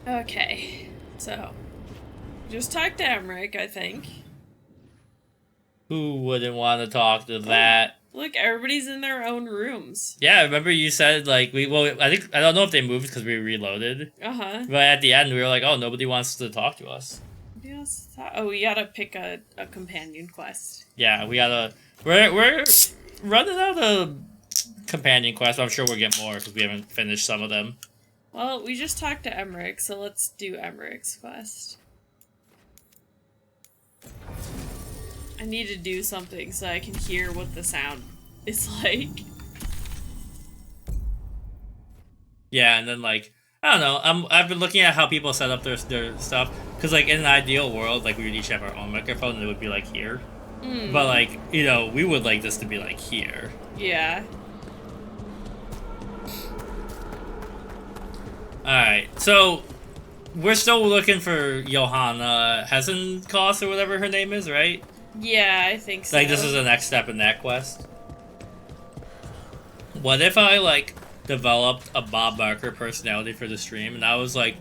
Okay, so just talk to Emmerich, I think. Who wouldn't want to talk to that? Look, everybody's in their own rooms. Yeah, remember you said like I don't know if they moved because we reloaded. Uh-huh. But at the end we were like, oh, nobody wants to talk to us. Oh, we gotta pick a companion quest. Yeah, we're running out of companion quests. I'm sure we'll get more because we haven't finished some of them. Well, we just talked to Emmerich, so let's do Emmerich's quest. I need to do something so I can hear what the sound is like. Yeah, and then like I don't know. I've been looking at how people set up their stuff because like in an ideal world, like we would each have our own microphone and it would be like here. But like we would like this to be like here. Yeah. Alright, so we're still looking for Johanna Hesenkos or whatever her name is, right? Yeah, I think so. Like, this is the next step in that quest. What if I, like, developed a Bob Barker personality for the stream, and I was like,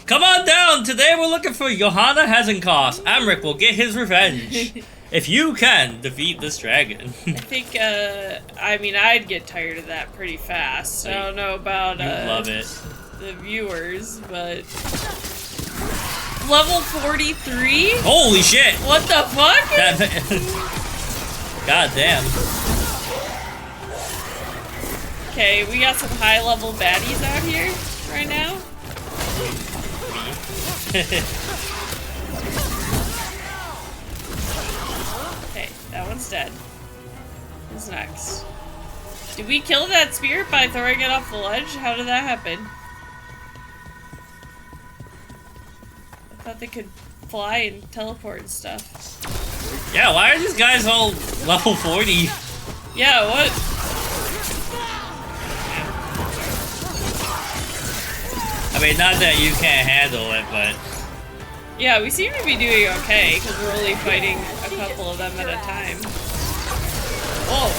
come on down! Today we're looking for Johanna Hesenkos. Emmerich will get his revenge. If you can defeat this dragon. I think, I mean, I'd get tired of that pretty fast. I don't know about, you love it. The viewers, but level 43? Holy shit! What the fuck? God damn. Okay, we got some high level baddies out here right now. Okay, that one's dead. Who's next? Did we kill that spirit by throwing it off the ledge? How did that happen? I thought they could fly and teleport and stuff. Yeah, why are these guys all level 40? Yeah, what? I mean, not that you can't handle it, but... Yeah, we seem to be doing okay, because we're only fighting a couple of them at a time. Whoa.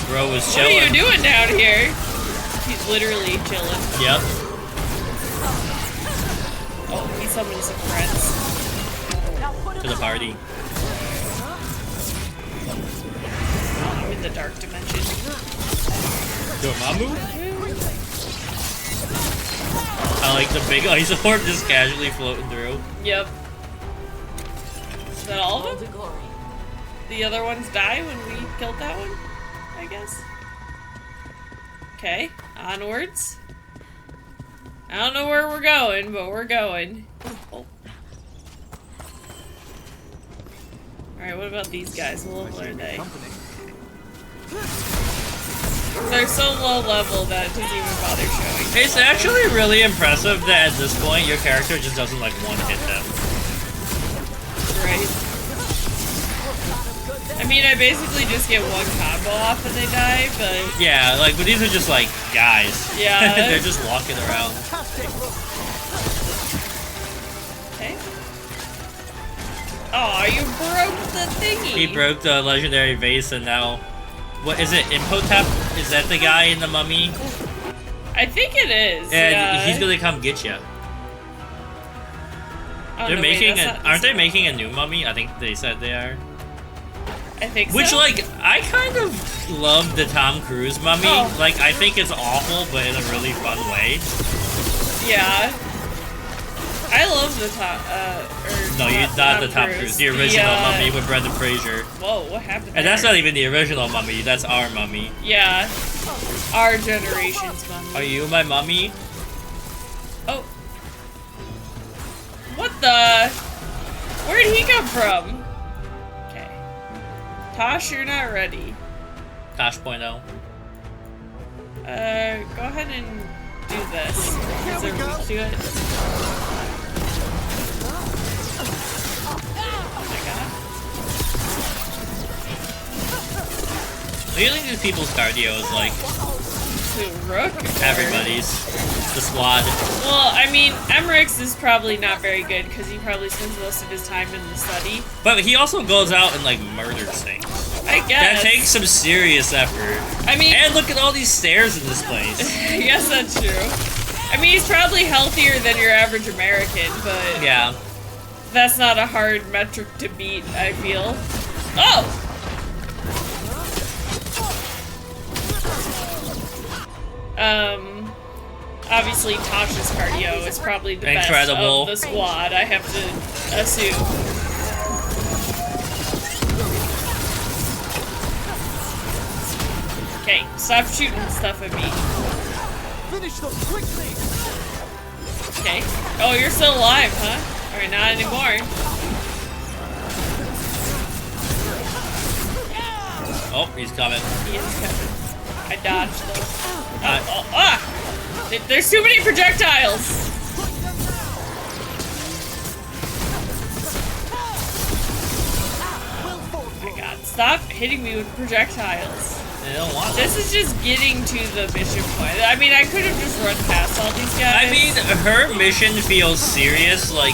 Bro was chilling. What are you doing down here? He's literally chilling. Yep. Oh, he summoned some friends. To the party. I'm in the dark dimension. Dormammu? I like the big ice orb just casually floating through. Yep. Is that all of them? The other ones die when we killed that one, I guess. Okay, onwards. I don't know where we're going, but we're going. Oh. Alright, what about these guys? What level are they? They're so low level that it doesn't even bother showing. It's actually really impressive that at this point your character just doesn't like one hit them. Right. I mean, I basically just get one combo off and they die, but... Yeah, like, but these are just like guys. Yeah. They're just walking around. Okay. Oh, you broke the thingy! He broke the legendary vase and now... What is it? Imhotep? Is that the guy in the mummy? I think it is. And yeah. he's gonna come get you. Oh, They're no, making wait, aren't they making a new mummy? I think they said they are. I think so. Which, like, I kind of love the Tom Cruise mummy. Oh. Like, I think it's awful, but in a really fun way. Yeah. I love the not the Tom Cruise. The original mummy with Brendan Fraser. Whoa, what happened there? And that's not even the original mummy. That's our mummy. Yeah. Our generation's mummy. Are you my mummy? Oh. What the? Where'd he come from? Okay. Tosh, you're not ready. Tosh.0. Go ahead and do this. Is there room to it? Oh my god. Do you think these people's cardio is like The Rook? everybody's? The squad. Well, I mean, Emmerich's is probably not very good because he probably spends most of his time in the study. But he also goes out and like murders things. I guess. That takes some serious effort. I mean, And look at all these stairs in this place. I guess that's true. I mean, he's probably healthier than your average American, but Yeah. that's not a hard metric to beat, I feel. Oh! Obviously Tasha's cardio is probably the best of the squad, I have to assume. Okay, stop shooting stuff at me. Finish them quickly. Okay. Oh, you're still alive, huh? Alright, not anymore. Oh, he's coming. He is coming. I dodged though. There's too many projectiles! Oh my god, stop hitting me with projectiles. They don't want This is just getting to the mission point. I mean, I could have just run past all these guys. I mean, her mission feels serious, like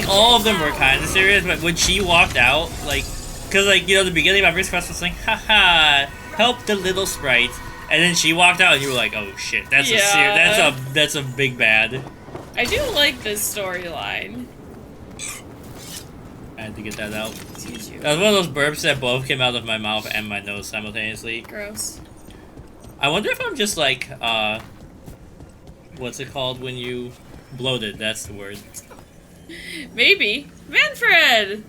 all of them were kind of serious, but when she walked out, like, cause like, you know, the beginning of my first quest was like, haha, help the little sprite. And then she walked out, and you were like, "Oh shit, that's that's a big bad." I do like this storyline. I had to get that out. Excuse you. That was one of those burps that both came out of my mouth and my nose simultaneously. Gross. I wonder if I'm just like, what's it called when you bloated? That's the word. Maybe. Manfred!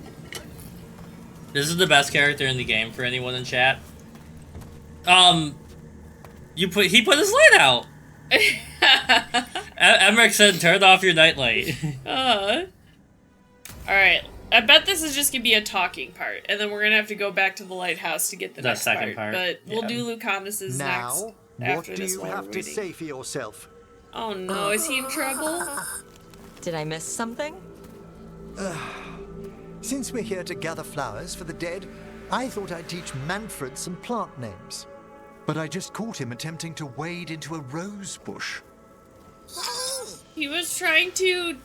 This is the best character in the game for anyone in chat. He put his light out. Emmerich said, "Turn off your nightlight." Alright. I bet this is just gonna be a talking part, and then we're gonna have to go back to the lighthouse to get the next second part. But we'll do Lucanis's next. Now, what after do this you while have we're to reading. say for yourself? Oh no, is he in trouble? Did I miss something? Since we're here to gather flowers for the dead, I thought I'd teach Manfred some plant names. But I just caught him attempting to wade into a rose bush. He was trying to,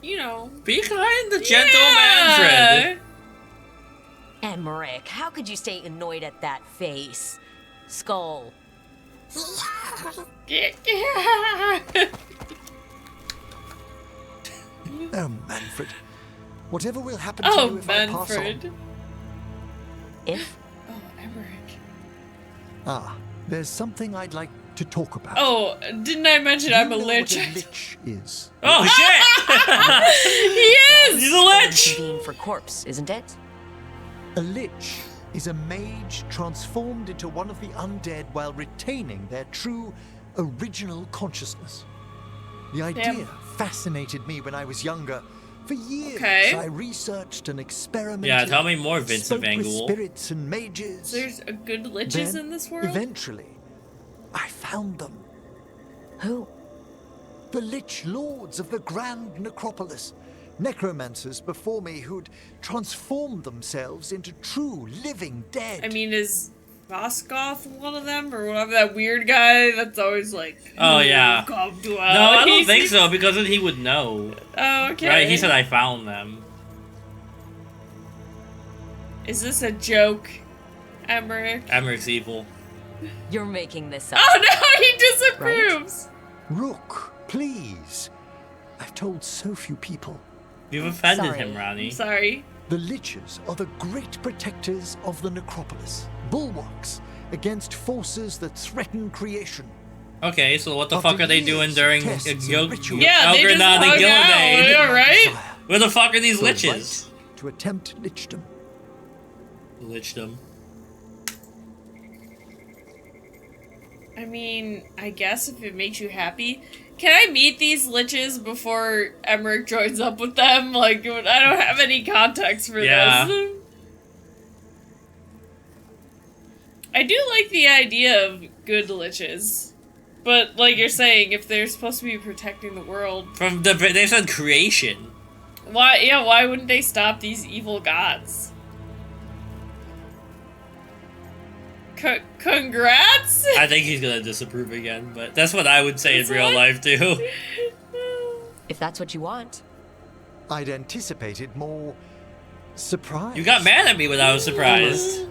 you know... Be kind to gentle Manfred. Emmerich, how could you stay annoyed at that face? Skull. Oh, Manfred. Whatever will happen to you if I pass Manfred. on? If? Oh, Emmerich. Ah, there's something I'd like to talk about. Oh, didn't I mention You I'm a know lich? what a lich is? Oh shit! He is! He's a lich! Convene for corpse, isn't it? A lich is a mage transformed into one of the undead while retaining their true, original consciousness. The idea fascinated me when I was younger. For years, I researched and experimented. Yeah, tell me more, Vincent Van with Gogh. spirits and mages. There's a good liches in this world? Eventually, I found them. Who? The Lich Lords of the Grand Necropolis. Necromancers before me who'd transformed themselves into true living dead. I mean, is Voskoth one of them? Or whatever, that weird guy that's always like... Oh, yeah. Come to No, I don't think so, because then he would know. Oh, okay. Right, he said I found them. Is this a joke, Emmerich? Emmerich's evil. You're making this up. Oh no, he disapproves! Rook, please. I've told so few people. You've offended Sorry. him, Ronnie. I'm sorry. The Liches are the great protectors of the Necropolis. Bulwarks against forces that threaten creation. Okay, so what the After fuck are they years doing of during tests and rituals, Yeah, they just Algernon and hung out, Gillidan? yeah, right? Where the fuck are these The liches? right to attempt lichdom. Lichdom. I mean, I guess if it makes you happy. Can I meet these liches before Emmerich joins up with them? Like, I don't have any context for this. I do like the idea of good liches. But, like you're saying, if they're supposed to be protecting the world... They said creation. Why wouldn't they stop these evil gods? Congrats? I think he's gonna disapprove again, but that's what I would say in real life too. If that's what you want. I'd anticipated more surprise. You got mad at me when I was surprised.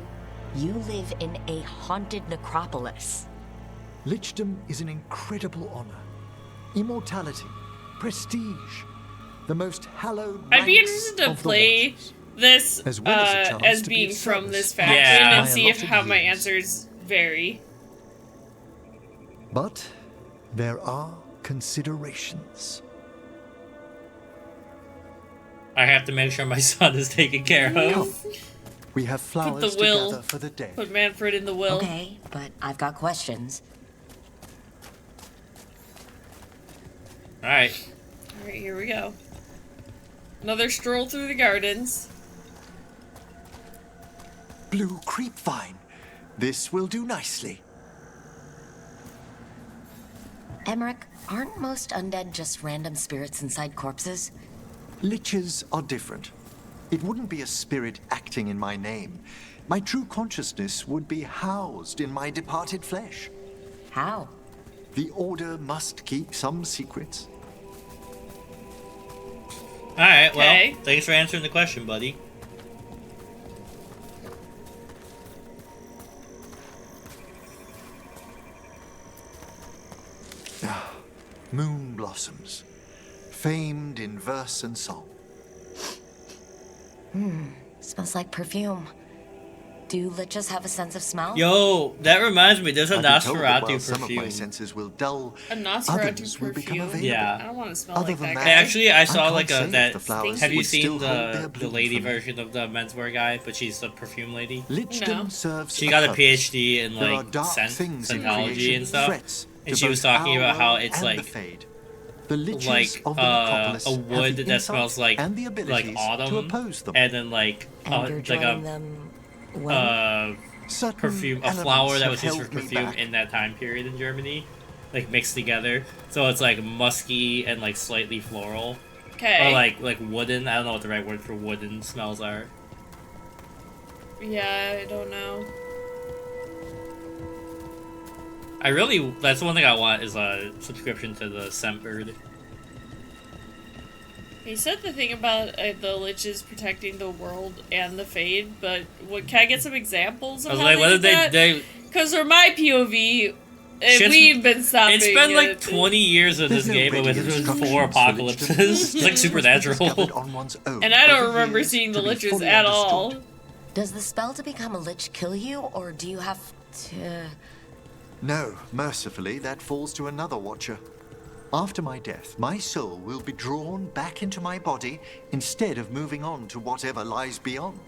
You live in a haunted necropolis. Lichdom is an incredible honor. immortality, prestige, the most hallowed I'd be ranks interested to of the play Watchers. this As well as a chance as to be being of from service. this faction Yeah. and see if My how allotted my years. answers vary. But there are considerations. I have to make sure my son is taken care of. Come, we have flowers will. together for the day. Put Manfred in the will. Okay, but I've got questions. Alright. Alright, here we go. Another stroll through the gardens. Blue creepvine. This will do nicely. Emmerich, aren't most undead just random spirits inside corpses? Liches are different. It wouldn't be a spirit acting in my name. My true consciousness would be housed in my departed flesh. How? The Order must keep some secrets. Alright, well, Okay. thanks for answering the question, buddy. Moon blossoms, famed in verse and song. Smells like perfume. Do liches have a sense of smell? Yo, that reminds me, there's a I've been told that while Nosferatu some of my perfume. senses will dull, A others Nosferatu will become perfume. available. Yeah. I don't want to smell Other like than that that, guy. Actually, I saw can't like say a if that. the flowers Have you would seen still hold their the bloom lady for me. version of the menswear guy? But she's the perfume lady. Lichdom No. serves She got a purpose. PhD in There are like dark scent, things in scentology creation, and stuff. threats And to she was both talking our about how world it's and like the Fade. The liches like of the Necropolis a have wood the that insight smells like and the abilities to autumn, oppose them. and then like And you're like joining a them when? Certain perfume, a elements flower that have was used for held me perfume back. in that time period in Germany, like mixed together. So it's like musky and like slightly floral, Okay. or like wooden. I don't know what the right word for wooden smells are. Yeah, I don't know. That's one thing I want is a subscription to the Scentbird. He said the thing about the liches protecting the world and the Fade, but can I get some examples I of was how like, they what did did that? they? Because for my POV, Shit's- we've been stopping. It's been like it. 20 years of this There's no game, but with ready 4 instructions for apocalypses. Lichdom. It's like Must be discovered supernatural. on one's own And I don't over remember years seeing the to be liches fully at understood. all. Does the spell to become a lich kill you, or do you have to... No, mercifully, that falls to another watcher. After my death, my soul will be drawn back into my body instead of moving on to whatever lies beyond.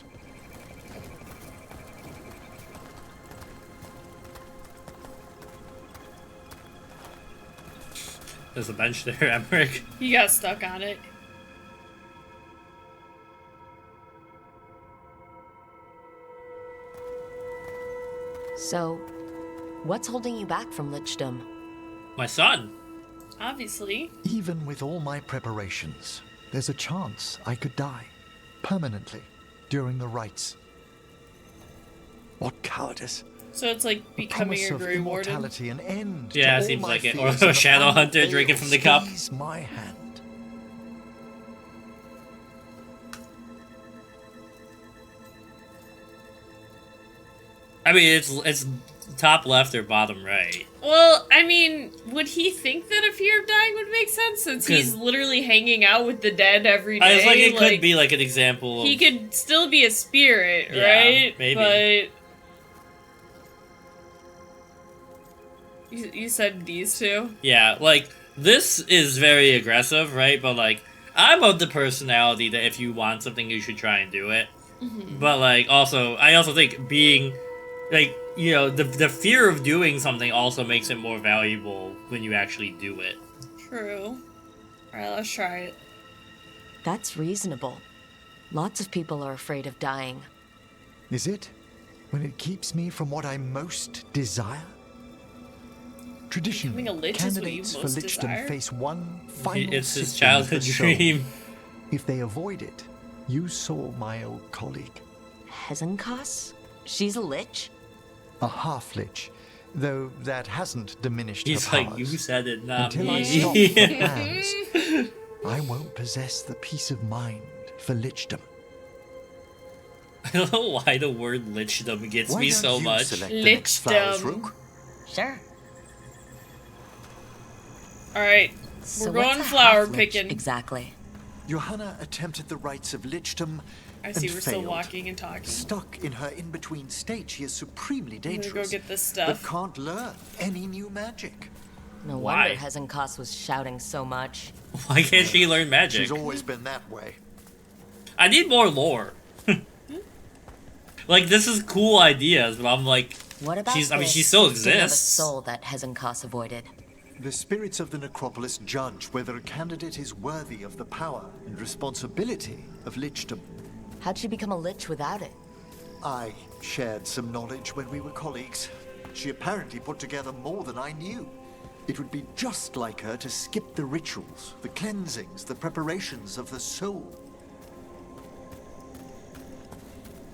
There's a bench there, Emmerich. He got stuck on it. So, what's holding you back from lichdom? My son. Obviously. Even with all my preparations, there's a chance I could die permanently during the rites. What cowardice! So it's like A becoming promise a of Grey Warden. immortality, an end. to Yeah, it all seems my like it. fears, Or a and the shadow final hunter veil drinking from the cup. squeeze my hand. I mean, it's top left or bottom right. Well, I mean, would he think that a fear of dying would make sense since he's 'Cause- literally hanging out with the dead every day? I was like, it could be like an example of... He could still be a spirit, Yeah, right? maybe. But you said these two. Yeah, like, this is very aggressive, right? But, like, I'm of the personality that if you want something, you should try and do it. Mm-hmm. But, like, I also think being, like, you know, the fear of doing something also makes it more valuable when you actually do it. True. Alright, let's try it. That's reasonable. Lots of people are afraid of dying. Is it? When it keeps me from what I most desire? Traditionally, Becoming a lich is what you candidates for most lichdom desire? face one final It's his sifting of childhood the soul. dream. If they avoid it, you saw my old colleague. Hezenkas? She's a lich? A half-lich, though that hasn't diminished He's her like, powers. you said it, not Until me. I stop the hands, I won't possess the peace of mind for lichdom. I don't know why the word lichdom gets Why me don't so you much. select the next flowers, Lichdom. Rook? Sure. Alright, So We're going what's a flower half-lich picking. exactly? Johanna attempted the rites of lichdom I see and we're failed. still walking and talking. Stuck in her in-between state, she is supremely I'm gonna dangerous. go get this But stuff. can't learn any new magic. No Why? wonder Hezenkos was shouting so much. Why can't she learn magic? She's always been that way. I need more lore. Like, this is cool ideas, but I'm like, What about I mean, this she still gifting of a exists. soul that Hezenkos avoided? The spirits of the Necropolis judge whether a candidate is worthy of the power and responsibility of lichdom. How'd she become a lich without it? I shared some knowledge when we were colleagues. She apparently put together more than I knew. It would be just like her to skip the rituals, the cleansings, the preparations of the soul.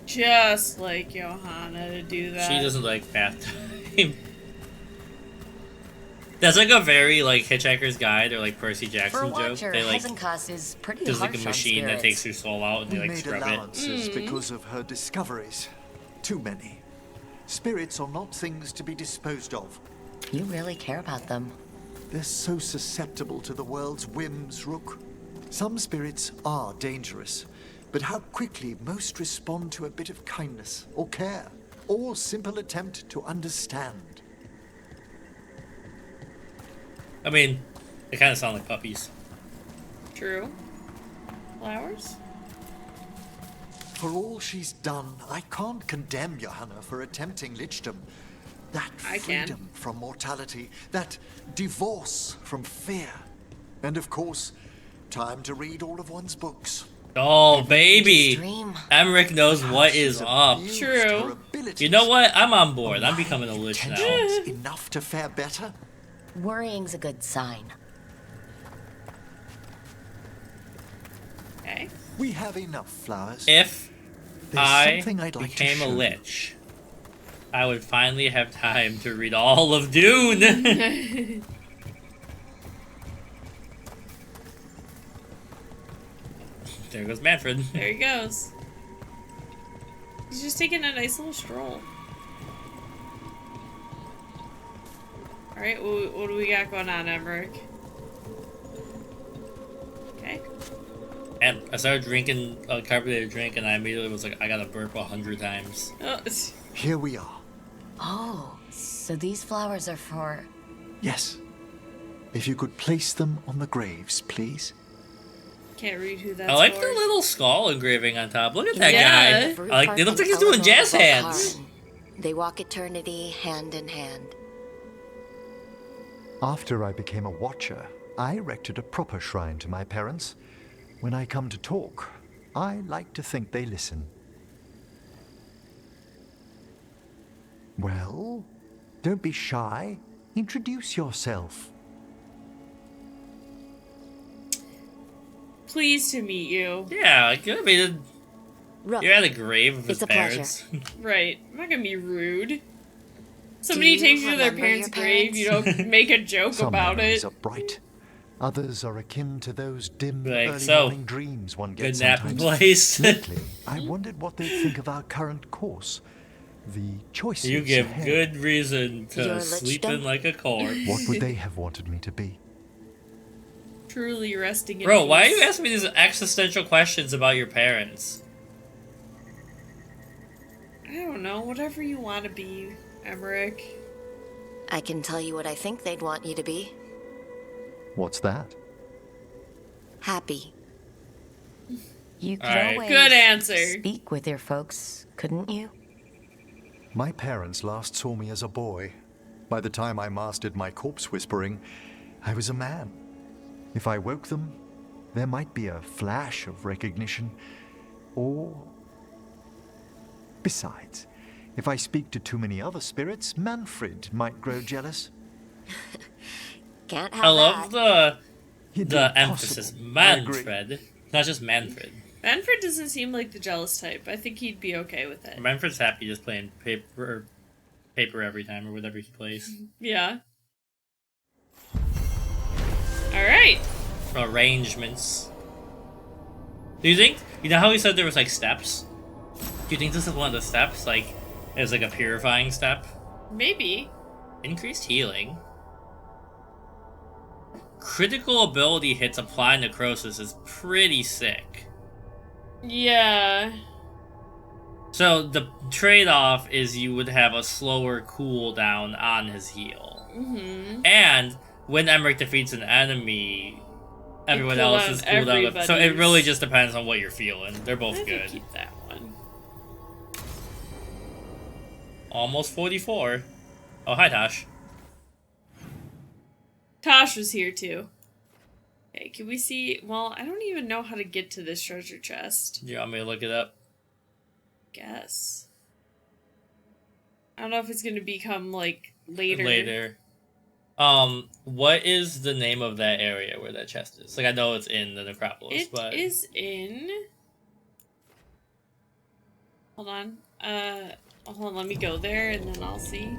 Just like Johanna to do that. She doesn't like bath time. That's like a very, like, Hitchhiker's Guide or, like, Percy For a Jackson joke. watcher, They, like, Hezenkos is pretty there's, harsh like, a on machine that spirits. takes your soul out and We they, like, made scrub it. allowances because of her discoveries. Too many. Spirits are not things to be disposed of. You really care about them. They're so susceptible to the world's whims, Rook. Some spirits are dangerous, but how quickly most respond to a bit of kindness or care, or simple attempt to understand. I mean, they kind of sound like puppies. True. Flowers? For all she's done, I can't condemn Johanna for attempting lichdom. That I can. freedom from mortality, that divorce from fear. And of course, time to read all of one's books. Oh, baby! Dream. Emmerich knows what She's is up. abused True. her abilities. You know what? I'm on board. I'm My becoming a lich now. intentions enough to fare better? Worrying's a good sign. Okay. We have enough flowers. If There's I something I'd like to became a show you. lich, I would finally have time to read all of Dune. There goes Manfred. There he goes. He's just taking a nice little stroll. Alright, what do we got going on, Emmerich? Okay. And I started drinking a carbonated drink, and I immediately was like, I gotta burp 100 times. Oh, it's- Here we are. Oh, so these flowers are for... Yes. If you could place them on the graves, please. can't read who that's I like for. the little skull engraving on top. Look at that Yeah. guy. I like. It looks like he's doing jazz hands. They walk eternity hand in hand. After I became a watcher, I erected a proper shrine to my parents. When I come to talk, I like to think they listen. Well, don't be shy. Introduce yourself. Pleased to meet you. Yeah, like, I mean, Rook, you're at a grave of his It's a pleasure. parents. Right. I'm not gonna be rude. Somebody you takes you to their remember parents' your grave, you don't make a joke Some about memories it. are bright. Others are akin to those dim Like, early so, morning dreams one Good gets napping sometimes. place. Lately, I wondered what they'd think of our current course. The choices You give ahead. good reason Your to sleeping lichdom? like a corpse. What would they have wanted me to be? Truly resting in Bro, why are peace. you asking me these existential questions about your parents? I don't know. Whatever you want to be, Emmerich. I can tell you what I think they'd want you to be. What's that? Happy. You could Alright. always Good answer. speak with your folks, couldn't you? My parents last saw me as a boy. By the time I mastered my corpse whispering, I was a man. If I woke them, there might be a flash of recognition, or... Besides, if I speak to too many other spirits, Manfred might grow jealous. Can't have I love that. the Impossible. emphasis. I agree. Manfred. Not just Manfred. Manfred doesn't seem like the jealous type. I think he'd be okay with it. Manfred's happy just playing paper every time or whatever he plays. Yeah. Alright. Arrangements. Do you think, you know how he said there was like steps? Do you think this is one of the steps? Like, it's like a purifying step? Maybe. Increased healing. critical ability hits apply necrosis is pretty sick. Yeah. So the trade-off is you would have a slower cooldown on his heal. Mm-hmm. And when Emmerich defeats an enemy, everyone else is cooldown. So it really just depends on what you're feeling. They're both good. Keep that one. Almost 44. Oh, hi, Tosh. Tosh was here too. Okay, can we see? Well, I don't even know how to get to this treasure chest. You want me to look it up? Guess. I don't know if it's gonna become like later. Later. What is the name of that area where that chest is? Like, I know it's in the Necropolis, but... It is in... Hold on. Hold on, let me go there and then I'll see.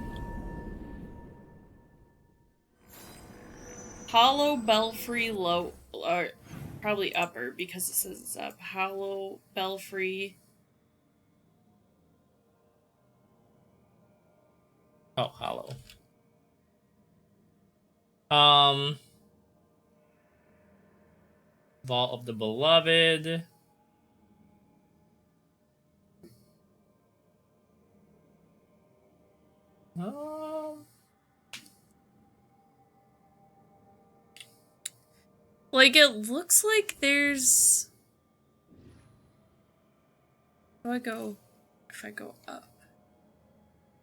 Hollow Belfry Low... Or probably upper, because it says it's up. Hollow Belfry... Oh, Hollow. Vault of the Beloved. Like, it looks like there's... How do I go... If I go up?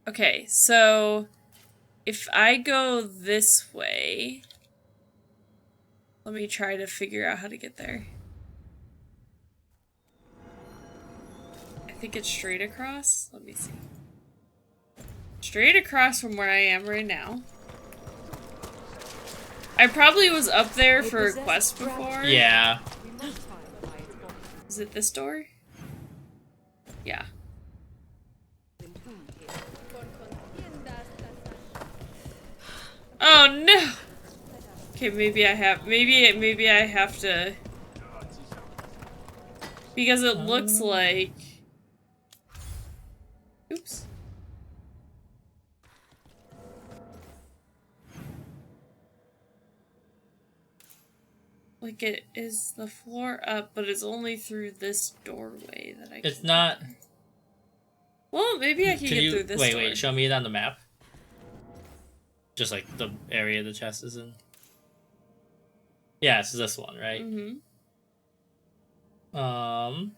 Okay, so... If I go this way... Let me try to figure out how to get there. I think it's straight across. Let me see. Straight across from where I am right now. I probably was up there for a quest before. Yeah. Is it this door? Yeah. Oh no! Okay, maybe I have to, because it looks like, oops. Like, it is the floor up, but it's only through this doorway that I can... It's not... Well, maybe I can get through this door. Wait, show me it on the map. Just like the area the chest is in. Yeah, it's this one, right? Mm-hmm.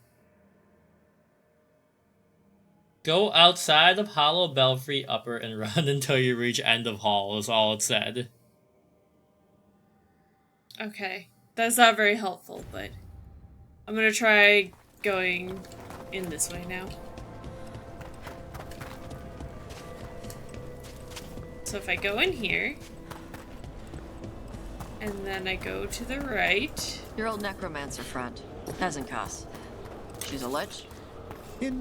Go outside of Hollow Belfry Upper and run until you reach end of hall, is all it said. Okay. That's not very helpful, but I'm gonna try going in this way now. So if I go in here, and then I go to the right... Your old necromancer friend, Hezenkos. She's a lich?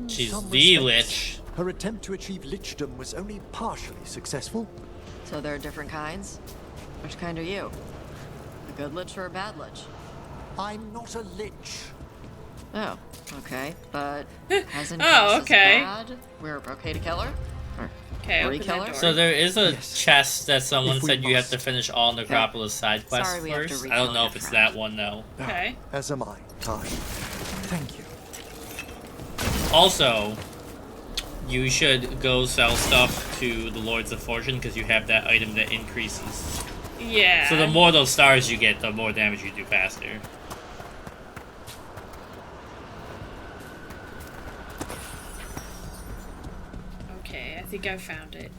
She's some the respects, lich. Her attempt to achieve lichdom was only partially successful. So there are different kinds? Which kind are you? A good lich or a bad lich? I'm not a lich. Oh, okay. But Hezenkos Oh, okay. is bad? We're okay to kill her? Or Okay, open re-kill that her? door. So there is a Yes. chest that someone If we said you have must. to finish all Necropolis side quests Sorry, we have to first. I recall don't know your if it's friend. that one, though. Okay. As am I, Kai. Thank you. Also, you should go sell stuff to the Lords of Fortune because you have that item that increases. Yeah. So the more those stars you get, the more damage you do faster. Okay, I think I found it.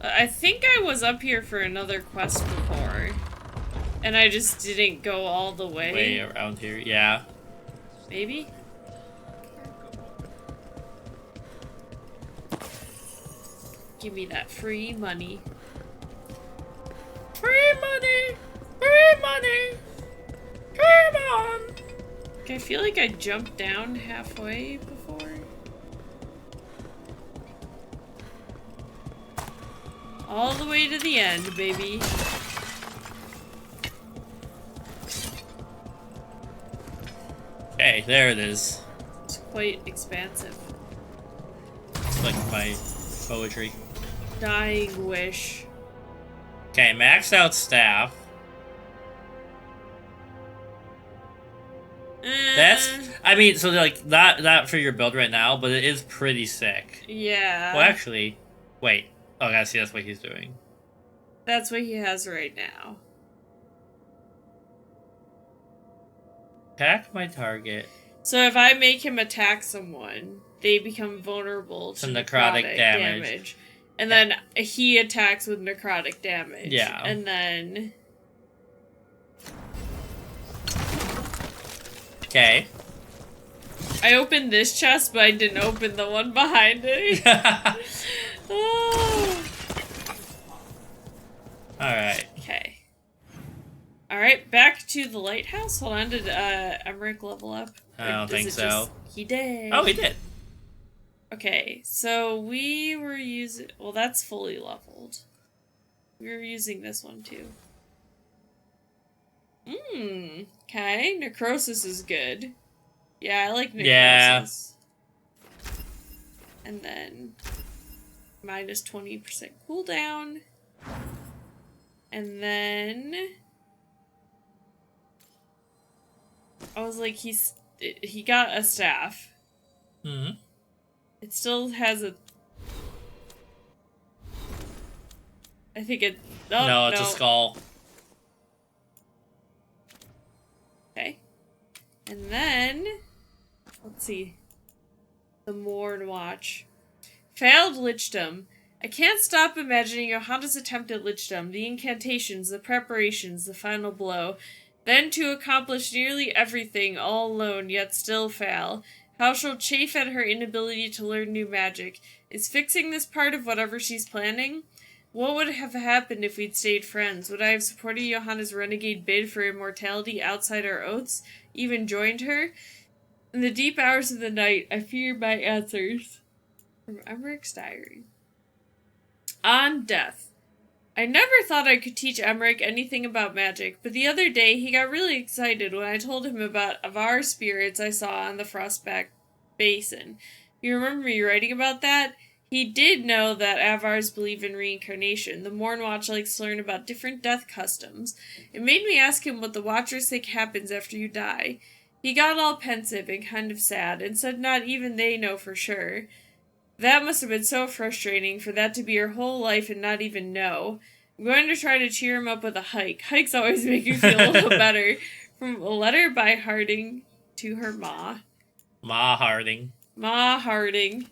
I think I was up here for another quest before. And I just didn't go all the way. Way around here, yeah. Maybe? Give me that free money. Free money! Free money! Come on! Okay, I feel like I jumped down halfway before. All the way to the end, baby. Okay, there it is. It's quite expansive. It's like my poetry. Dying wish. Okay, maxed out staff. That's, I mean, so like not for your build right now, but it is pretty sick. Yeah. Well, actually, wait. Oh, I see. That's what he's doing. That's what he has right now. Attack my target. So if I make him attack someone, they become vulnerable to necrotic damage. And then he attacks with necrotic damage. Yeah. And then... Okay. I opened this chest, but I didn't open the one behind it. Oh. Alright. Okay. Alright, back to the lighthouse. Hold on, did Emmerich level up? I don't think so. He did. Oh, he did. Okay, so we were using... Well, that's fully leveled. We were using this one, too. Okay, Necrosis is good. Yeah, I like Necrosis. Yeah. And then... minus 20% cooldown. And then... I was like, he got a staff. Mm-hmm. It still has a... I think it... Oh, no, it's a skull. Okay. And then... Let's see. The Morn Watch. Failed Lichdom. I can't stop imagining Johanna's attempt at Lichdom, the incantations, the preparations, the final blow. Then to accomplish nearly everything all alone, yet still fail. How she'll chafe at her inability to learn new magic. Is fixing this part of whatever she's planning? What would have happened if we'd stayed friends? Would I have supported Johanna's renegade bid for immortality outside our oaths? Even joined her? In the deep hours of the night, I fear my answers. From Emmerich's diary. On death. I never thought I could teach Emmerich anything about magic, but the other day he got really excited when I told him about Avar spirits I saw on the Frostback Basin. You remember me writing about that? He did know that Avars believe in reincarnation. The Mornwatch likes to learn about different death customs. It made me ask him what the Watchers think happens after you die. He got all pensive and kind of sad, and said not even they know for sure. That must have been so frustrating for that to be her whole life and not even know. I'm going to try to cheer him up with a hike. Hikes always make you feel a little better. From a letter by Harding to her ma. Ma Harding. Ma Harding.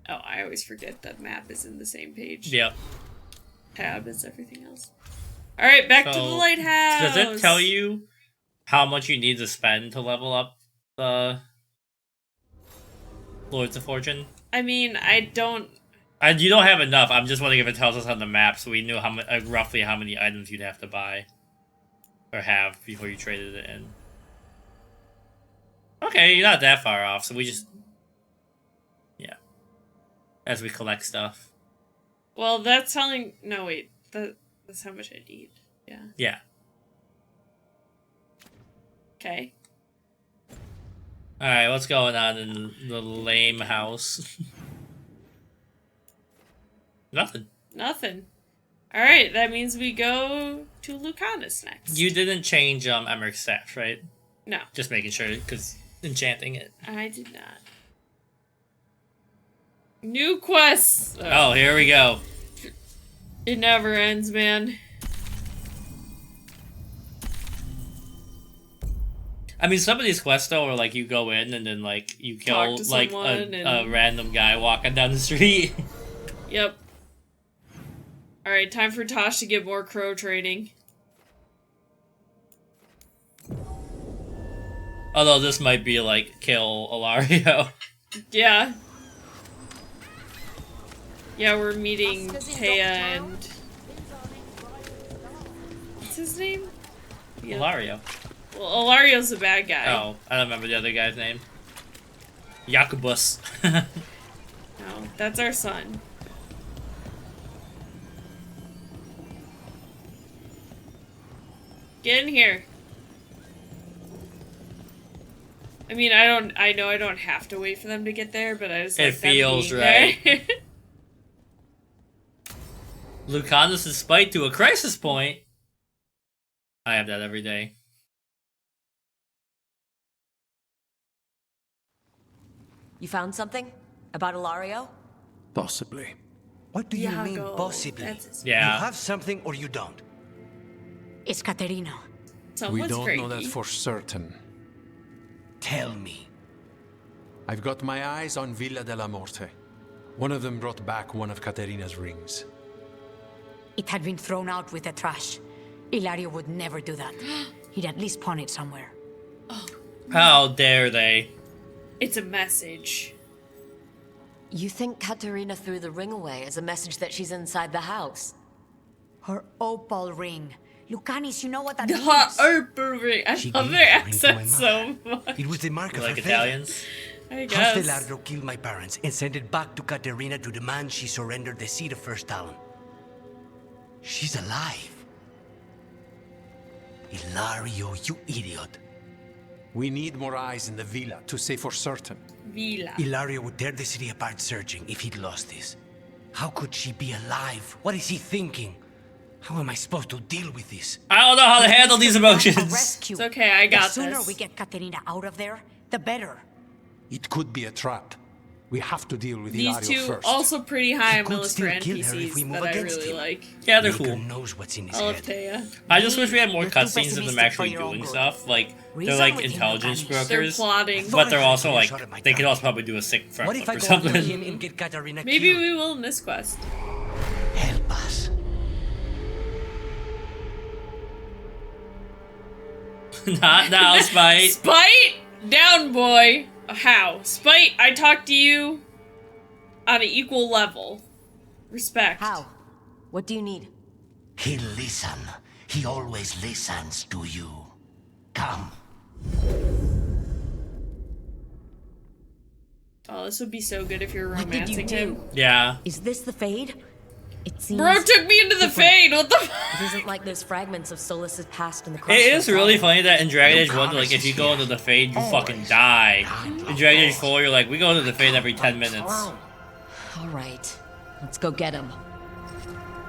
Oh, I always forget that map is in the same page. Yep. Tab is everything else. Alright, back to the lighthouse! Does it tell you how much you need to spend to level up the Lords of Fortune? I mean, I don't... You don't have enough. I'm just wondering if it tells us on the map so we knew how roughly how many items you'd have to buy. Or have before you traded it in. Okay, you're not that far off, so we just... Yeah. As we collect stuff. Well, that's telling... No, wait. That's how much I need. Yeah. Yeah. Okay. Alright, what's going on in the lame house? Nothing. Nothing. Alright, that means we go to Lucanis next. You didn't change Emmerich's staff, right? No. Just making sure, because enchanting it. I did not. New quests! Oh, here we go. It never ends, man. I mean, some of these quests, though, are like you go in and then, like, you kill, like, a random guy walking down the street. Yep. Alright, time for Tosh to get more crow training. Although this might be, like, kill Ilario. Yeah. Yeah, we're meeting Taya and... What's his name? Yeah. Ilario. Well, Ilario's the bad guy. Oh, I don't remember the other guy's name. Jacobus. No, that's our son. Get in here. I mean, I know I don't have to wait for them to get there, but I just it feels right. Lucanis' spite to a crisis point. I have that every day. You found something? About Ilario? Possibly. What do you mean, Iago, possibly? that's- Yeah. You have something or you don't? It's Caterina. Someone's We don't crazy. know that for certain. Tell me. I've got my eyes on Villa della Morte. One of them brought back one of Caterina's rings. It had been thrown out with the trash. Ilario would never do that. He'd at least pawn it somewhere. How dare they? It's a message. You think Katerina threw the ring away as a message that she's inside the house? Her opal ring. Lucanis, you know what that means? I She love gave their the ring to my accent so mother. much. It was the mark You of like her favor. Italians? I guess. Castellardo killed my parents and sent it back to Caterina to demand she surrender the seat of First Talon. She's alive. Ilario, you idiot. We need more eyes in the villa to say for certain. Vila. Ilario would tear the city apart searching if he'd lost this. How could she be alive? What is he thinking? How am I supposed to deal with this? I don't know how to handle these A emotions. rescue. It's okay, I got The sooner this. we get Caterina out of there, the better. It could be a trap. We have to deal with These Ilario two first. also pretty high He on my could list for still kill her if we NPCs move that I against really him. like. Yeah, they're Maker cool. knows what's in his I love head. Taya. I just wish we had more You're too cutscenes of them pessimistic actually for your own doing good. stuff. Like, they're Reason like with him, intelligence Lucanis. They're brokers. plotting. But they're also Thought I like, shot at my they could time. also probably do a sick front What if flip I or go after something. him and get Katarina Maybe killed? we will in this quest. Help us. Not now, Spite. Spite? Down, boy. How? Spite, I talk to you on an equal level. Respect. How? What do you need? He'll listen. He always listens to you. Come. Oh, this would be so good if you're What did you romancing do? him. Yeah. Is this the Fade? It seems Bro took me into the fade. What the? it isn't like there's fragments of Solas's past in the It crossroads. is really funny that in Dragon Age 1, Lucanis like, if you is go here. into the Fade, you fucking Always. die. Behind In locked Dragon Age doors. 4, you're like, we go to the Fade every 10 minutes. All right, let's go get him.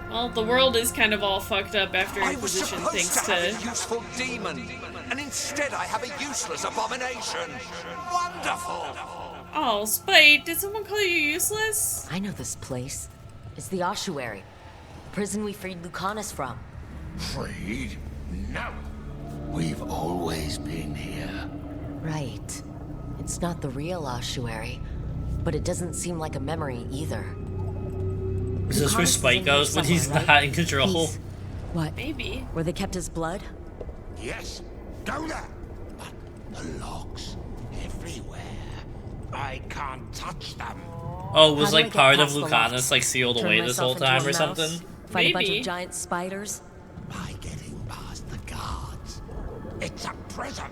Well, the world is kind of all fucked up after I was Inquisition supposed thanks to have a to. useful demon, and instead I have a useless abomination. Wonderful! Oh, Spite, did someone call you useless? I know this place. It's the ossuary, the prison we freed Lucanis from. Freed? No. We've always been here. Right. It's not the real ossuary, but it doesn't seem like a memory either. Is this where Lucanis is Spike in here goes when he's somewhere, not right? in control? He's- What? Maybe. Where they kept his blood? Yes, go there. But the locks everywhere. I can't touch them. Oh, it was How do I like get part of past the Lucanis locks? like sealed Turn away this whole myself into time a or mouse? something? Fight a bunch Maybe. of giant spiders? By getting past the guards. It's a prison.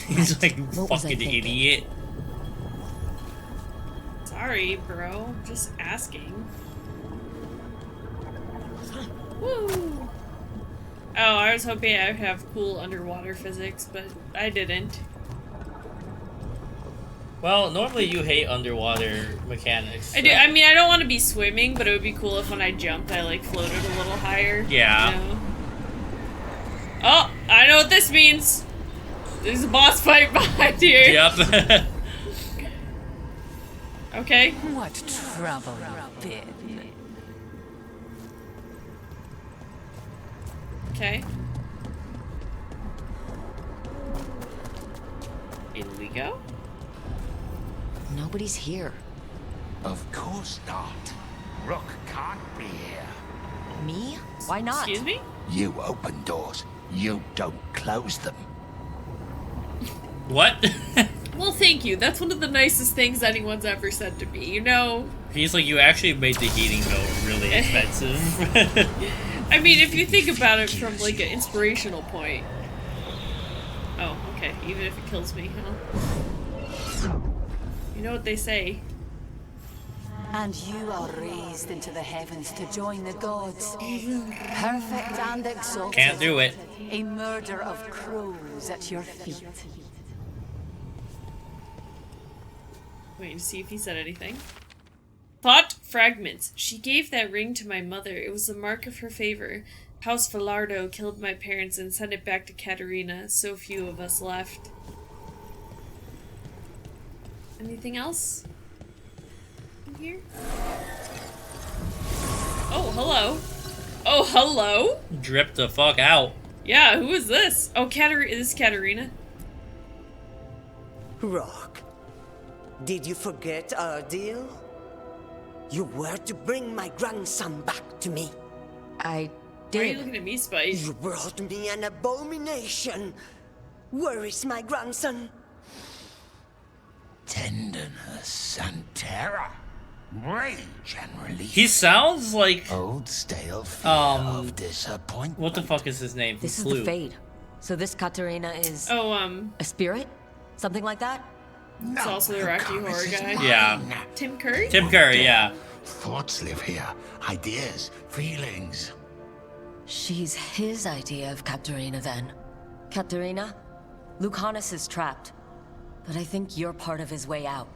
He's like, What was I fucking thinking? idiot. Sorry, bro. Just asking. Woo! Oh, I was hoping I would have cool underwater physics, but I didn't. Well, normally you hate underwater mechanics. I do. I mean, I don't want to be swimming, but it would be cool if when I jumped, I like floated a little higher. Yeah. You know? Oh, I know what this means. There's a boss fight behind here. Yep. Okay. What trouble you've been. Okay. In we go. Nobody's here. Of course not. Rook can't be here. Me? Why not? Excuse me? You open doors. You don't close them. What? Well, thank you. That's one of the nicest things anyone's ever said to me. You know, He's like, you actually made the heating bill really expensive. I mean, if you think about it from like an inspirational point. Oh, okay. Even if it kills me, huh? You know what they say. And you are raised into the heavens to join the gods. Perfect and exalted. Can't do it. A murder of crows at your feet. Wait to see if he said anything. Thought fragments. She gave that ring to my mother. It was the mark of her favor. House Veilguard killed my parents and sent it back to Katerina. So few of us left. Anything else in here? Oh, hello. Oh, hello? Drip the fuck out. Yeah, who is this? Oh, is this Katerina? Rock, did you forget our deal? You were to bring my grandson back to me. I Why are you did. looking at me, Spice? You brought me an abomination. Where is my grandson? Tenderness and terror. Rage and relief. He sounds like Old stale fear of disappointment. what the fuck is his name? This is Flu. the Fade. So this Katerina is Oh, a spirit? Something like that? it's also the Rocky Horror guy. Yeah. Tim Curry? Tim Curry, yeah. Thoughts live here. Ideas, feelings. She's his idea of Katerina then. Katerina, Lucanis is trapped. But I think you're part of his way out.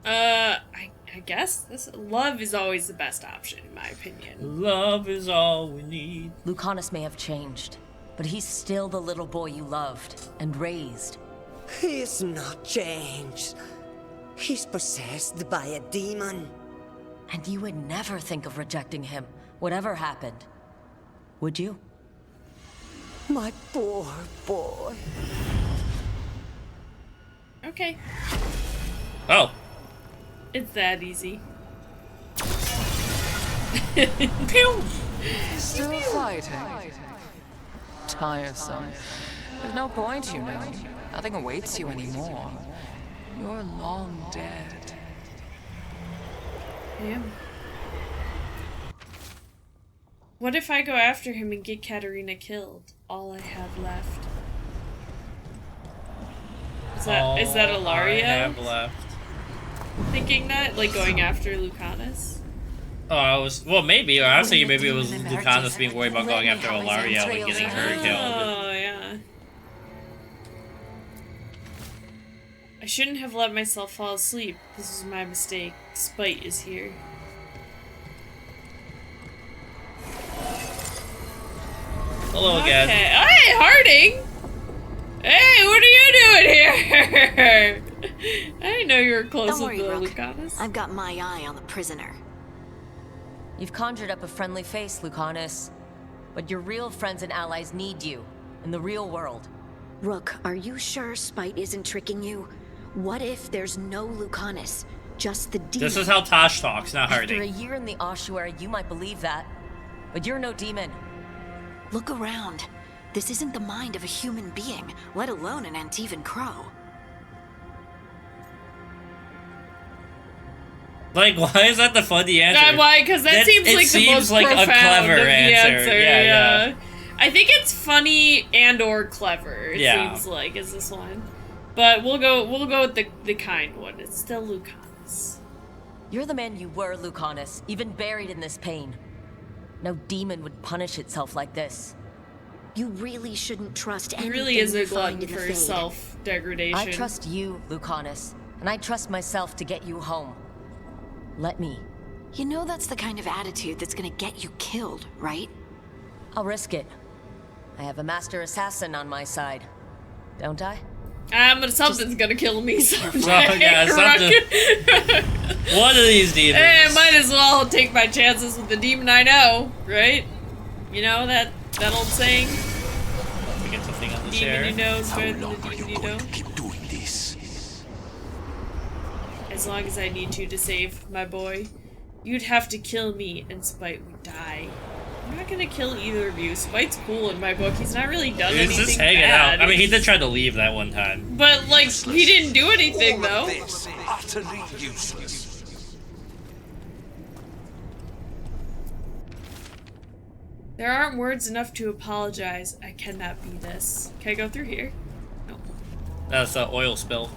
I guess this love is always the best option in my opinion. Love is all we need. Lucanis may have changed, but he's still the little boy you loved and raised. He's not changed. He's possessed by a demon. And you would never think of rejecting him, whatever happened. Would you? My poor boy. Okay. Oh. It's that easy. Pew! Still fighting. Tiresome. There's no point, you know. Nothing awaits you anymore. You're long dead. Yeah. What if I go after him and get Katerina killed? All I have left. Is that All I Ilaria? have left. Thinking that? Like going after Lucanis? Oh, I was maybe, or I was thinking maybe it was Lucanis being worried about going after Ilaria and getting her killed. Oh, yeah. I shouldn't have let myself fall asleep. This was my mistake. Spite is here. Hello again. Okay. Hey, Harding! Hey, what are you doing here? I didn't know you were close Don't worry, with the Rook. Lucanis. I've got my eye on the prisoner. You've conjured up a friendly face, Lucanis. But your real friends and allies need you, in the real world. Rook, are you sure Spite isn't tricking you? What if there's no Lucanis? Just the demon? This is how Tosh talks, not After a Harding. year in the ossuary, you might believe that. But you're no demon. Look around. This isn't the mind of a human being, let alone an Antivan Crow. Like, why is that the funny answer? Why? Because that seems like the most like profound a clever of the answer. Yeah. I think it's funny and or clever. It seems like is this one, but we'll go with the kind one. It's still Lucanis. You're the man you were, Lucanis, even buried in this pain. No demon would punish itself like this. You really shouldn't trust He anything really is a you find glutton in the for Fade. self-degradation. I trust you, Lucanis, and I trust myself to get you home. Let me. You know that's the kind of attitude that's gonna get you killed, right? I'll risk it. I have a master assassin on my side. Don't I? But something's gonna kill me someday. Well, yeah, something. One of these demons. Hey, I might as well take my chances with the demon I know, right? You know that old saying? We get something on the Demon chair. you know is better than the demon you don't. Keep doing this. As long as I need to save my boy. You'd have to kill me and Spite would die. I'm not gonna kill either of you. Spite's cool in my book. He's not really done He's anything just hanging bad. out. I mean, he did try to leave that one time. But, like, he didn't do anything, All of though. this, utterly useless. There aren't words enough to apologize. I cannot be this. Can I go through here? No. That's the oil spill.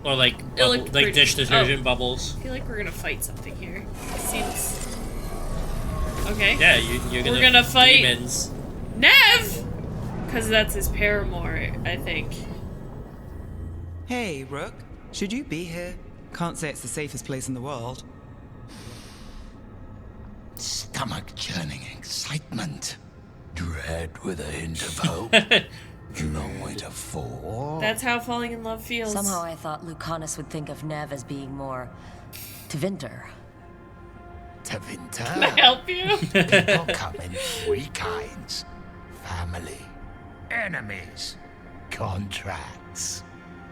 Or like, It looked like pretty- dish detergent bubbles. I feel like we're gonna fight something here. Seems... Okay. Yeah, you're We're gonna fight- demons. Nev! Because that's his paramour, I think. Hey, Rook. Should you be here? Can't say it's the safest place in the world. Stomach-churning excitement. Dread with a hint of hope. Long way to fall. That's how falling in love feels. Somehow I thought Lucanis would think of Nev as being more... Tevinter. Tevinter? Can I help you? People come in three kinds. Family, enemies, contracts.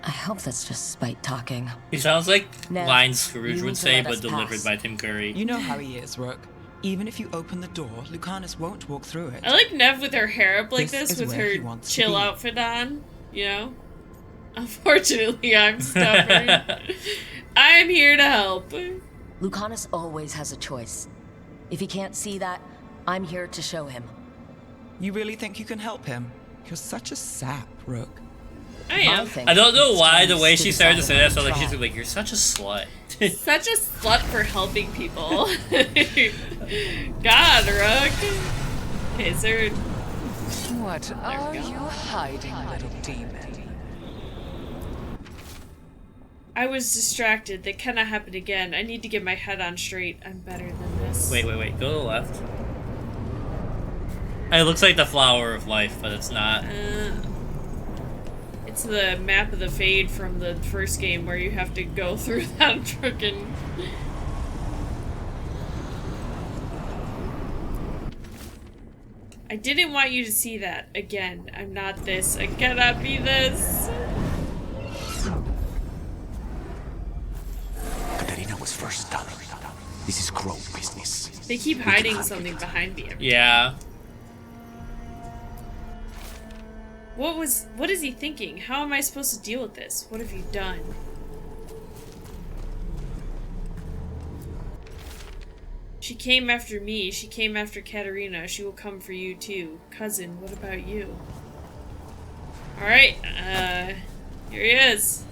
I hope that's just spite talking. He sounds like Nev, lines Scrooge you would need to say, let but us delivered pass. by Tim Curry. You know how he is, Rook. Even if you open the door, Lucanis won't walk through it. I like Nev with her hair up like This this is with where he her wants to chill be. outfit on, you know? Unfortunately, I'm stubborn. I'm here to help. Lucanis always has a choice. If he can't see that, I'm here to show him. You really think you can help him? You're such a sap, Rook. I am. I don't know why the way to she started to decide say that, so what like to she's try. like, "You're such a slut." Such a slut for helping people. God, Rook. Okay, is there... What are you hiding, little demon? I was distracted. That cannot happen again. I need to get my head on straight. I'm better than this. Wait. Go to the left. It looks like the flower of life, but it's not. It's the map of the Fade from the first game where you have to go through that frickin'... I didn't want you to see that. Again, I'm not this. I cannot be this. Katerina was first done. This is Crow business. They keep hiding something behind me. Yeah. What is he thinking? How am I supposed to deal with this? What have you done? She came after me. She came after Katerina. She will come for you too. Cousin, what about you? Alright, here he is.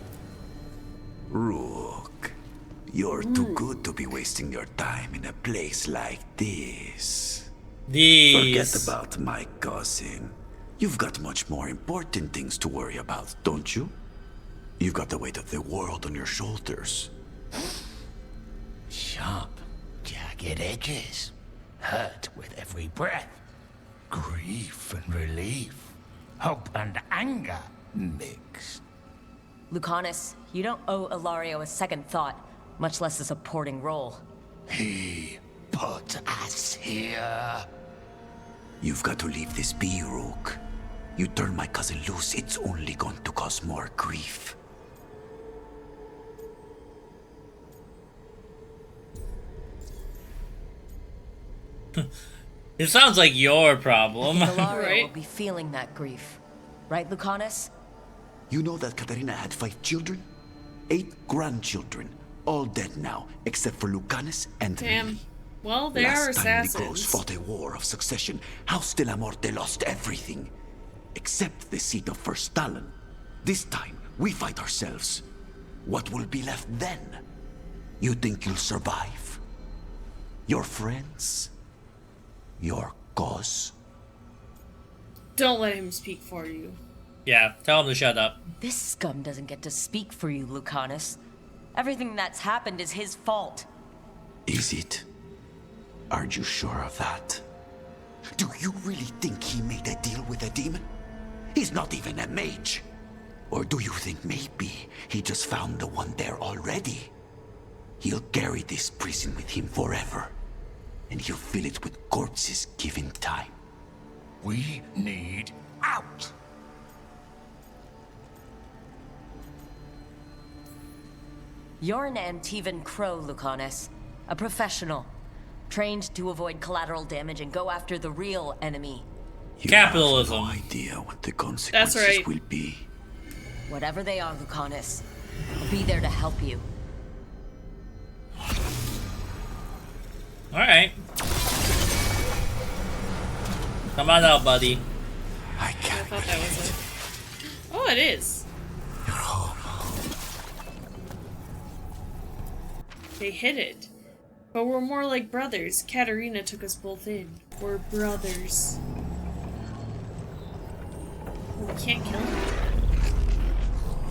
Rook, you're too good to be wasting your time in a place like this. Forget about my cousin. You've got much more important things to worry about, don't you? You've got the weight of the world on your shoulders. Sharp, jagged edges. Hurt with every breath. Grief and relief. Hope and anger mixed. Lucanis, you don't owe Ilario a second thought, much less a supporting role. He put us here. You've got to leave this be, Rook. You turn my cousin loose, it's only going to cause more grief. It sounds like your problem. Ilario will be feeling that grief. Right, Lucanis? You know that Katerina had 5 children? 8 grandchildren. All dead now, except for Lucanis and me. Well, they are Last time the Gross assassins. fought a war of succession, House de la Morte lost everything. Except the seat of First Talon. This time, we fight ourselves. What will be left then? You think you'll survive? Your friends? Your cause? Don't let him speak for you. Yeah, tell him to shut up. This scum doesn't get to speak for you, Lucanis. Everything that's happened is his fault. Is it? Are you sure of that? Do you really think he made a deal with a demon? He's not even a mage. Or do you think maybe he just found the one there already? He'll carry this prison with him forever. And he'll fill it with corpses given time. We need out. You're an Antivan Crow, Lucanis. A professional. Trained to avoid collateral damage and go after the real enemy. You Capitalism. have no idea what the consequences right. will be. Whatever they are, Lucanis, I'll be there to help you. Alright. Come on out, buddy. I can't I thought that was it. Oh, it is. You're home. They hid it. But we're more like brothers. Katerina took us both in. We're brothers. can't kill him.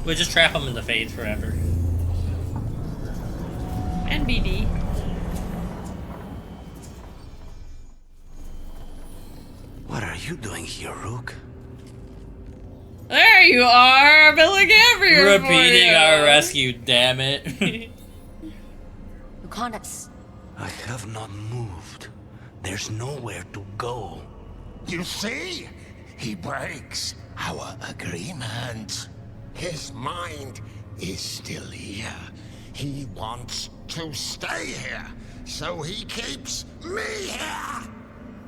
We'll just trap him in the Fades forever. NBD. What are you doing here, Rook? There you are! I've been looking everywhere for Repeating you. our rescue, damn it. Lucanis. I have not moved. There's nowhere to go. You see? He breaks our agreement. His mind is still here. He wants to stay here, so he keeps me here.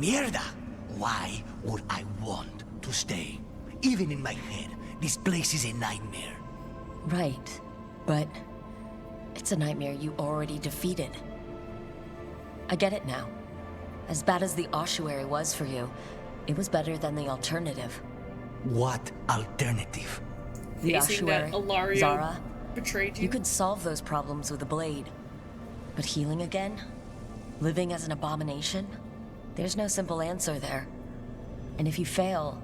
Mierda! Why would I want to stay? Even in my head, this place is a nightmare. Right, but it's a nightmare you already defeated. I get it now. As bad as the ossuary was for you, it was better than the alternative. What alternative? The Facing that ossuary, Ilario Zara, betrayed you. you could solve those problems with a blade. But healing again? Living as an abomination? There's no simple answer there. And if you fail,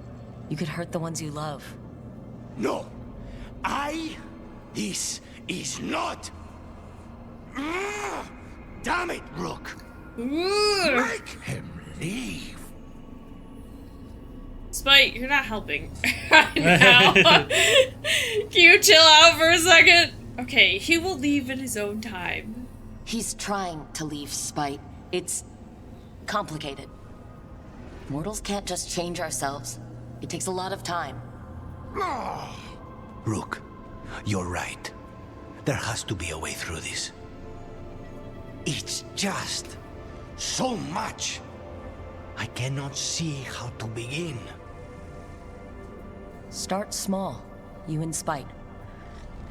you could hurt the ones you love. No. This is not. Damn it, Rook. Make him leave. Spite, you're not helping right now. Can you chill out for a second? Okay, he will leave in his own time. He's trying to leave, Spite. It's complicated. Mortals can't just change ourselves. It takes a lot of time. Rook, you're right. There has to be a way through this. It's just so much. I cannot see how to begin. Start small, you and Spite.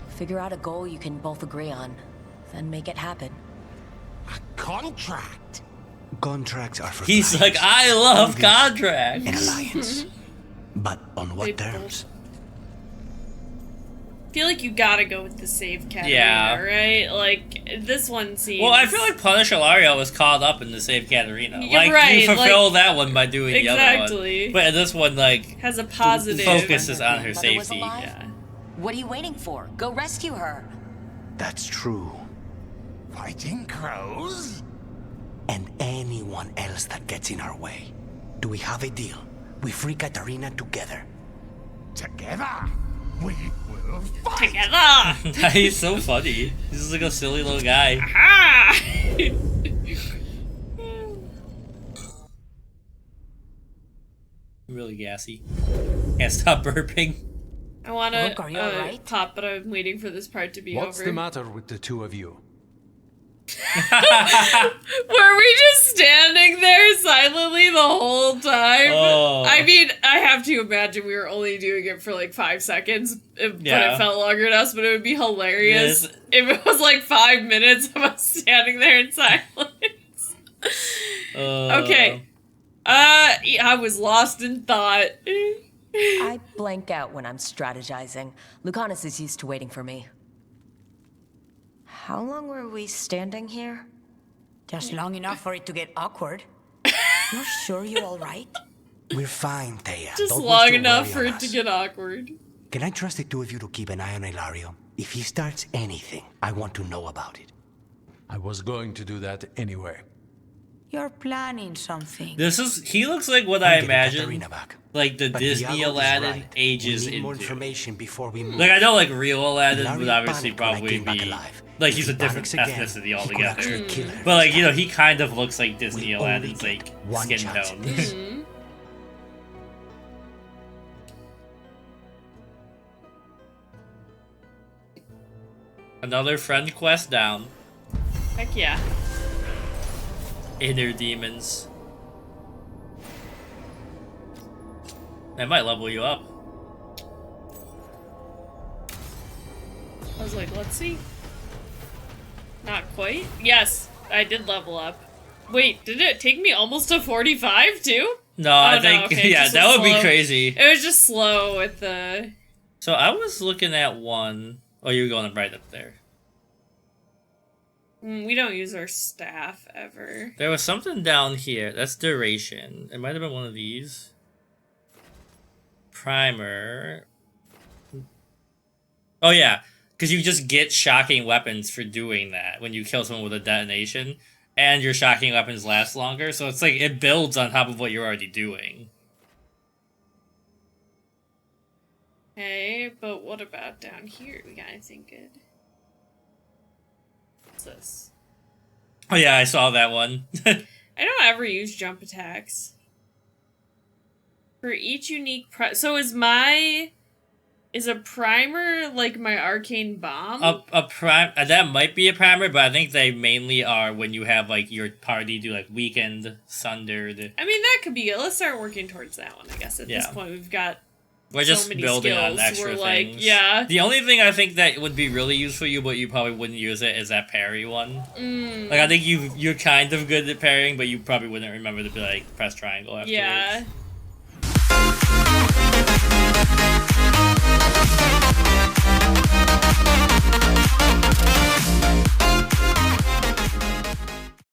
Figure out a goal you can both agree on, then make it happen. A contract? Contracts are for He's clients. like, I love This contracts. An alliance. But on what terms? I feel like you gotta go with the save Katarina, Yeah. right? Like, this one seems... Well, I feel like Punish Ilario was caught up in the Save Katarina. You're Like, right, you fulfill like- that one by doing the other Exactly. one. But in this one, like, has a positive... focuses on her Mother was safety. alive? Yeah. What are you waiting for? Go rescue her. That's true. Fighting crows? And anyone else that gets in our way. Do we have a deal? We free Katarina together. Together? We will fight! Together! He's so funny. He's just like a silly little guy. Ah! Really gassy. Can't stop burping. I wanna Rook, are you alright? pop, but I'm waiting for this part to be What's over. the matter with the two of you? Were we just standing there silently the whole time? Oh. I mean, I have to imagine we were only doing it for like 5 seconds, but Yeah. it felt longer to us, but it would be hilarious Yes. if it was like 5 minutes of us standing there in silence. Okay. I was lost in thought. I blank out when I'm strategizing. Lucanis is used to waiting for me. How long were we standing here? Just long enough for it to get awkward. You're sure you're all right? We're fine, Thea. Just Don't long waste your enough worry for on it to us. get awkward. Can I trust the two of you to keep an eye on Ilario? If he starts anything, I want to know about it. I was going to do that anyway. You're planning something. He looks like what I I'm getting imagine, Katarina back. like the But Disney Diallo is Aladdin right. ages We need more into. information before we move. Like, I know, like, real Aladdin would Ilario obviously panicked when I probably came back be, alive. like, he's a If he different panics again, ethnicity he could altogether. actually kill her But, like, this you know, time. he kind of looks like Disney We only Aladdin's, get like, one skin chance tone. at this. Another friend quest down. Heck yeah. Inner demons. That might level you up. I was like, let's see. Not quite. Yes, I did level up. Wait, did it take me almost to 45 too? No, I think, okay, yeah, just that was would be slow. crazy. It was just slow with the... So I was looking at one. Oh, you were going right up there. We don't use our staff ever. There was something down here. That's duration. It might have been one of these. primer. Oh yeah, because you just get shocking weapons for doing that when you kill someone with a detonation, and your shocking weapons last longer. So it's like it builds on top of what you're already doing. Okay, but what about down here? We got anything good? What's this? Oh yeah, I saw that one. I don't ever use jump attacks. For each unique so is a primer like my arcane bomb? That might be a primer, but I think they mainly are when you have like your party do like weakened, sundered. I mean, that could be it. Let's start working towards that one, I guess. At this point, we're just so building on extra things. Yeah. The only thing I think that would be really useful for you, but you probably wouldn't use it, is that parry one. Like I think you're kind of good at parrying, but you probably wouldn't remember to be like press triangle afterwards. Yeah.